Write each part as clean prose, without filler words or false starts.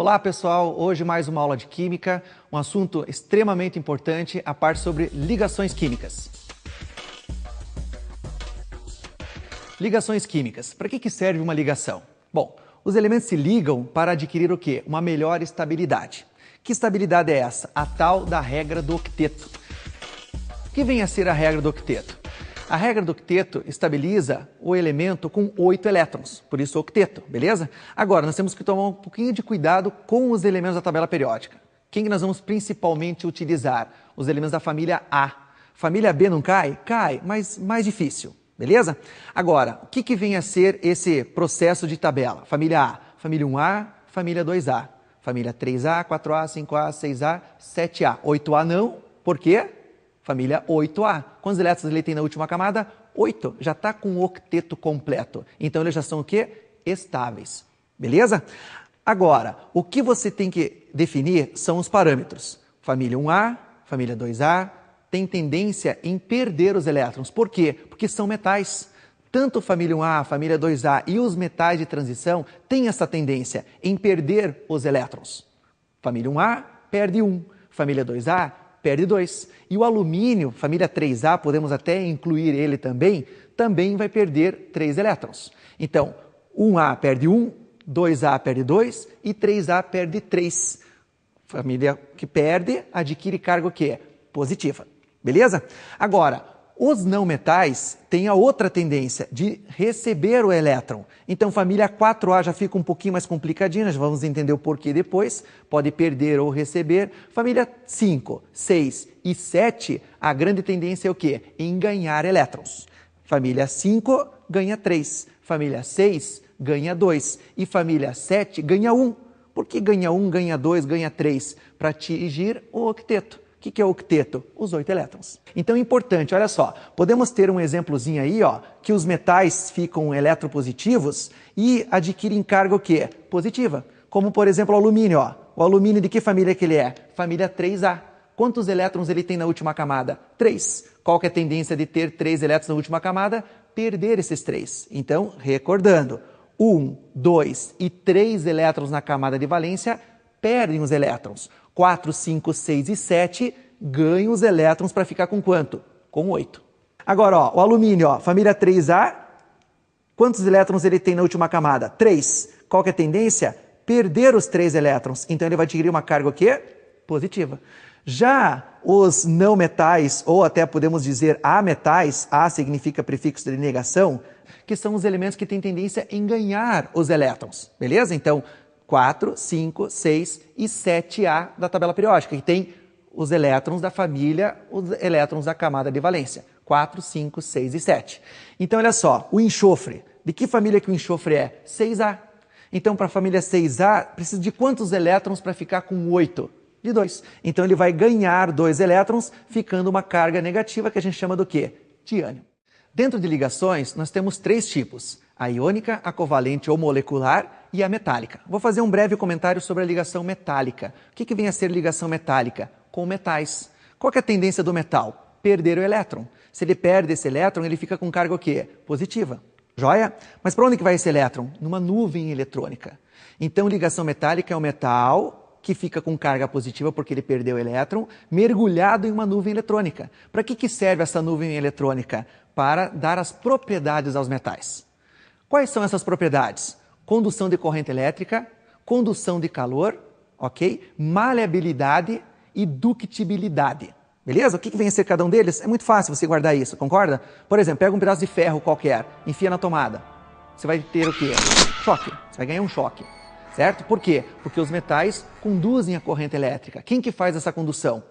Olá pessoal, hoje mais uma aula de Química, um assunto extremamente importante, a parte sobre ligações químicas. Ligações químicas. Para que serve uma ligação? Bom, os elementos se ligam para adquirir o quê? Uma melhor estabilidade. Que estabilidade é essa? A tal da regra do octeto. O que vem a ser a regra do octeto? A regra do octeto estabiliza o elemento com 8 elétrons, por isso octeto, beleza? Agora, nós temos que tomar um pouquinho de cuidado com os elementos da tabela periódica. Quem que nós vamos principalmente utilizar? Os elementos da família A. Família B não cai? Cai, mas mais difícil, beleza? Agora, o que vem a ser esse processo de tabela? Família A, família 1A, família 2A, família 3A, 4A, 5A, 6A, 7A, 8A não, por quê? Família 8A. Quantos elétrons ele tem na última camada? 8. Já está com o octeto completo. Então, eles já são o quê? Estáveis. Beleza? Agora, o que você tem que definir são os parâmetros. Família 1A, família 2A, tem tendência em perder os elétrons. Por quê? Porque são metais. Tanto família 1A, família 2A e os metais de transição têm essa tendência em perder os elétrons. Família 1A perde 1. Família 2A perde 2. E o alumínio, família 3A, podemos até incluir ele também vai perder 3 elétrons. Então, 1A perde 1, 2A perde 2 e 3A perde 3. Família que perde adquire carga o quê? Positiva. Beleza? Agora, os não metais têm a outra tendência de receber o elétron. Então, família 4A já fica um pouquinho mais complicadinha, já vamos entender o porquê depois. Pode perder ou receber. Família 5, 6 e 7, a grande tendência é o quê? Em ganhar elétrons. Família 5 ganha 3, família 6 ganha 2 e família 7 ganha 1. Por que ganha 1, ganha 2, ganha 3? Para atingir o octeto. O que é o octeto? Os 8 elétrons. Então é importante, olha só, podemos ter um exemplozinho aí, ó, que os metais ficam eletropositivos e adquirem carga o quê? Positiva. Como, por exemplo, o alumínio, ó. O alumínio de que família que ele é? Família 3A. Quantos elétrons ele tem na última camada? 3. Qual que é a tendência de ter 3 elétrons na última camada? Perder esses 3. Então, recordando, 1, 2 e 3 elétrons na camada de valência perdem os elétrons. 4, 5, 6 e 7 ganham os elétrons para ficar com quanto? Com 8. Agora, ó, o alumínio, ó, família 3A, quantos elétrons ele tem na última camada? 3. Qual que é a tendência? Perder os 3 elétrons. Então, ele vai adquirir uma carga o quê? Positiva. Já os não metais, ou até podemos dizer ametais, A significa prefixo de negação, que são os elementos que têm tendência em ganhar os elétrons. Beleza? Então, 4, 5, 6 e 7A da tabela periódica, que tem os elétrons da família, os elétrons da camada de valência. 4, 5, 6 e 7. Então, olha só, o enxofre. De que família que o enxofre é? 6A. Então, para a família 6A, precisa de quantos elétrons para ficar com 8? De 2. Então, ele vai ganhar 2 elétrons, ficando uma carga negativa, que a gente chama do quê? De ânion. Dentro de ligações, nós temos 3 tipos. A iônica, a covalente ou molecular e a metálica. Vou fazer um breve comentário sobre a ligação metálica. O que vem a ser ligação metálica? Com metais. Qual que é a tendência do metal? Perder o elétron. Se ele perde esse elétron, ele fica com carga o quê? Positiva. Joia? Mas para onde que vai esse elétron? Numa nuvem eletrônica. Então, ligação metálica é um metal que fica com carga positiva porque ele perdeu o elétron, mergulhado em uma nuvem eletrônica. Para que serve essa nuvem eletrônica? Para dar as propriedades aos metais. Quais são essas propriedades? Condução de corrente elétrica, condução de calor, ok? Maleabilidade e ductibilidade. Beleza? O que vem a ser cada um deles? É muito fácil você guardar isso, concorda? Por exemplo, pega um pedaço de ferro qualquer, enfia na tomada. Você vai ter o quê? Choque. Você vai ganhar um choque. Certo? Por quê? Porque os metais conduzem a corrente elétrica. Quem que faz essa condução?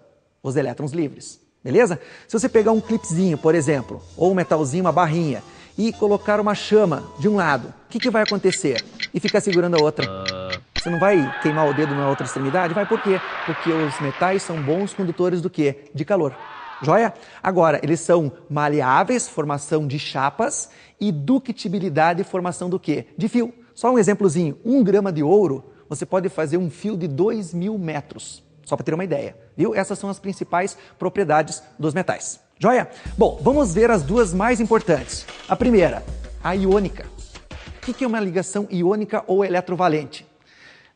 Os elétrons livres. Beleza? Se você pegar um clipezinho, por exemplo, ou um metalzinho, uma barrinha, e colocar uma chama de um lado, o que vai acontecer? E ficar segurando a outra. Você não vai queimar o dedo na outra extremidade? Vai por quê? Porque os metais são bons condutores do quê? De calor. Joia? Agora, eles são maleáveis, formação de chapas, e ductibilidade, formação do quê? De fio. Só um exemplozinho. 1 grama de ouro, você pode fazer um fio de 2.000 metros. Só para ter uma ideia. Viu? Essas são as principais propriedades dos metais. Joia? Bom, vamos ver as duas mais importantes. A primeira, a iônica. O que é uma ligação iônica ou eletrovalente?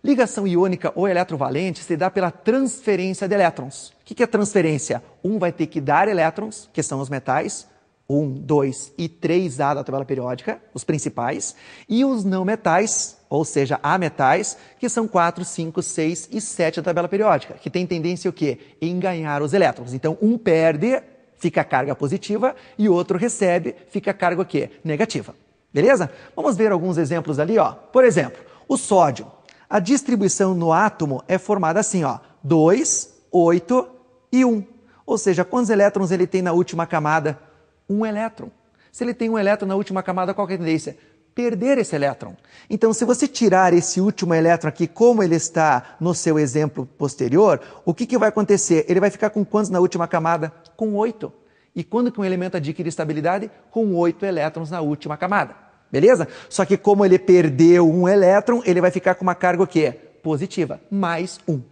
Ligação iônica ou eletrovalente se dá pela transferência de elétrons. O que é transferência? Um vai ter que dar elétrons, que são os metais, 1, 2 e 3A da tabela periódica, os principais, e os não metais, ou seja, ametais, que são 4, 5, 6 e 7 da tabela periódica, que tem tendência o quê? Em ganhar os elétrons. Então, um perde, fica a carga positiva, e outro recebe, fica a carga o quê? Negativa. Beleza? Vamos ver alguns exemplos ali, ó. Por exemplo, o sódio. A distribuição no átomo é formada assim, ó, 2, 8 e 1. Ou seja, quantos elétrons ele tem na última camada? Um elétron. Se ele tem um elétron na última camada, qual que é a tendência? Perder esse elétron. Então, se você tirar esse último elétron aqui, como ele está no seu exemplo posterior, o que vai acontecer? Ele vai ficar com quantos na última camada? Com 8. E quando que um elemento adquire estabilidade? Com 8 elétrons na última camada. Beleza? Só que como ele perdeu um elétron, ele vai ficar com uma carga o quê? Positiva, mais 1.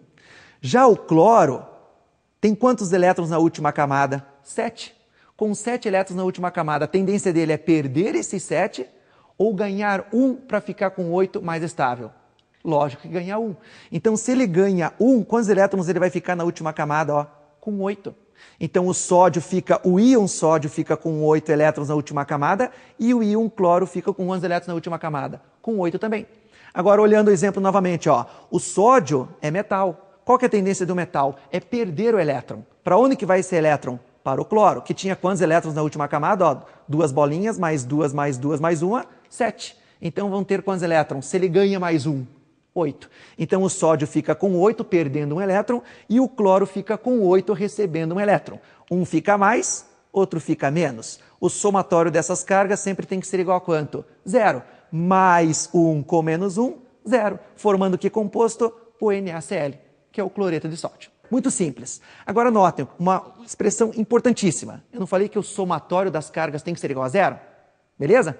Já o cloro tem quantos elétrons na última camada? 7. Com 7 elétrons na última camada, a tendência dele é perder esses 7 ou ganhar 1 para ficar com 8 mais estável? Lógico que ganhar 1. Então, se ele ganha 1, quantos elétrons ele vai ficar na última camada? Ó, com 8. Então, o íon sódio fica com 8 elétrons na última camada e o íon cloro fica com quantos elétrons na última camada? Com 8 também. Agora, olhando o exemplo novamente, ó, o sódio é metal. Qual que é a tendência do metal? É perder o elétron. Para onde que vai esse elétron? Para o cloro, que tinha quantos elétrons na última camada? Ó, 2 bolinhas, mais 2, mais 2, mais 1, 7. Então, vão ter quantos elétrons? Se ele ganha mais 1, 8. Então, o sódio fica com 8, perdendo um elétron, e o cloro fica com 8, recebendo um elétron. Um fica mais, outro fica menos. O somatório dessas cargas sempre tem que ser igual a quanto? 0. Mais 1 com menos 1, 0. Formando que composto? O NaCl, que é o cloreto de sódio. Muito simples. Agora notem, uma expressão importantíssima. Eu não falei que o somatório das cargas tem que ser igual a 0? Beleza?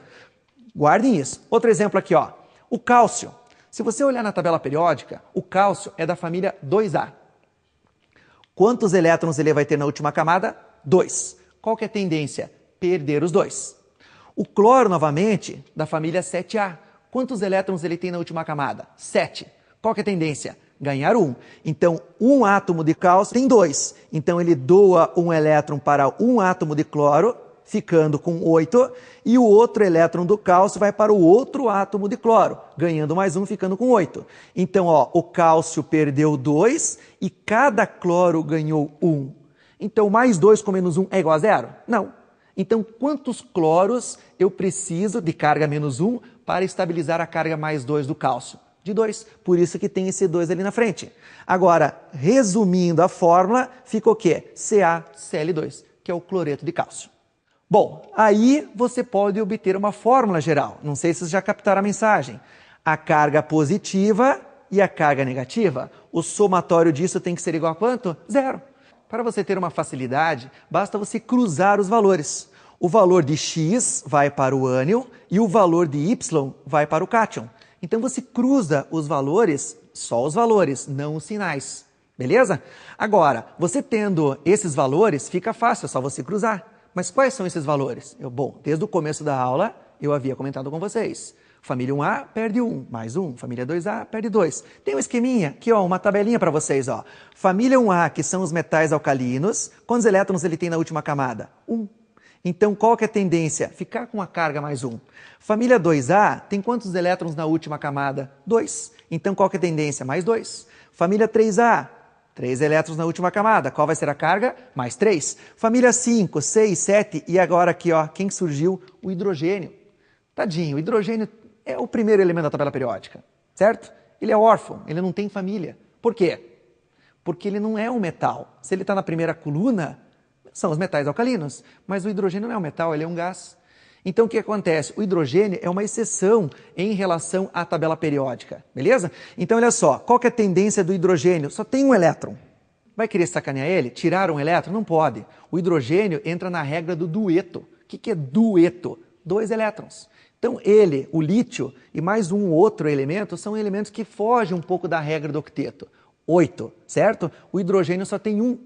Guardem isso. Outro exemplo aqui, ó. O cálcio. Se você olhar na tabela periódica, o cálcio é da família 2A. Quantos elétrons ele vai ter na última camada? 2. Qual que é a tendência? Perder os 2. O cloro, novamente, da família 7A. Quantos elétrons ele tem na última camada? 7. Qual que é a tendência? Ganhar 1. Então, um átomo de cálcio tem 2. Então, ele doa um elétron para um átomo de cloro, ficando com 8, e o outro elétron do cálcio vai para o outro átomo de cloro, ganhando mais 1, ficando com 8. Então, ó, o cálcio perdeu 2 e cada cloro ganhou 1. Então, mais 2 com menos 1 é igual a 0? Não. Então, quantos cloros eu preciso de carga menos 1 para estabilizar a carga mais 2 do cálcio? De 2. Por isso que tem esse 2 ali na frente. Agora, resumindo a fórmula, fica o quê? CaCl2, que é o cloreto de cálcio. Bom, aí você pode obter uma fórmula geral. Não sei se vocês já captaram a mensagem. A carga positiva e a carga negativa. O somatório disso tem que ser igual a quanto? 0. Para você ter uma facilidade, basta você cruzar os valores. O valor de X vai para o ânion e o valor de Y vai para o cátion. Então, você cruza os valores, só os valores, não os sinais. Beleza? Agora, você tendo esses valores, fica fácil, é só você cruzar. Mas quais são esses valores? Bom, desde o começo da aula, eu havia comentado com vocês. Família 1A perde 1, mais 1. Família 2A perde 2. Tem um esqueminha, aqui ó, uma tabelinha para vocês. Ó. Família 1A, que são os metais alcalinos, quantos elétrons ele tem na última camada? 1. Então, qual que é a tendência? Ficar com a carga mais 1. Família 2A tem quantos elétrons na última camada? 2. Então, qual que é a tendência? Mais 2. Família 3A, 3 elétrons na última camada. Qual vai ser a carga? Mais 3. Família 5, 6, 7 e agora aqui, ó, quem surgiu? O hidrogênio. Tadinho, o hidrogênio é o primeiro elemento da tabela periódica, certo? Ele é órfão, ele não tem família. Por quê? Porque ele não é um metal. Se ele está na primeira coluna, são os metais alcalinos, mas o hidrogênio não é um metal, ele é um gás. Então, o que acontece? O hidrogênio é uma exceção em relação à tabela periódica, beleza? Então, olha só, qual que é a tendência do hidrogênio? Só tem um elétron. Vai querer sacanear ele? Tirar um elétron? Não pode. O hidrogênio entra na regra do dueto. O que é dueto? 2 elétrons. Então, ele, o lítio e mais um outro elemento são elementos que fogem um pouco da regra do octeto. 8, certo? O hidrogênio só tem 1.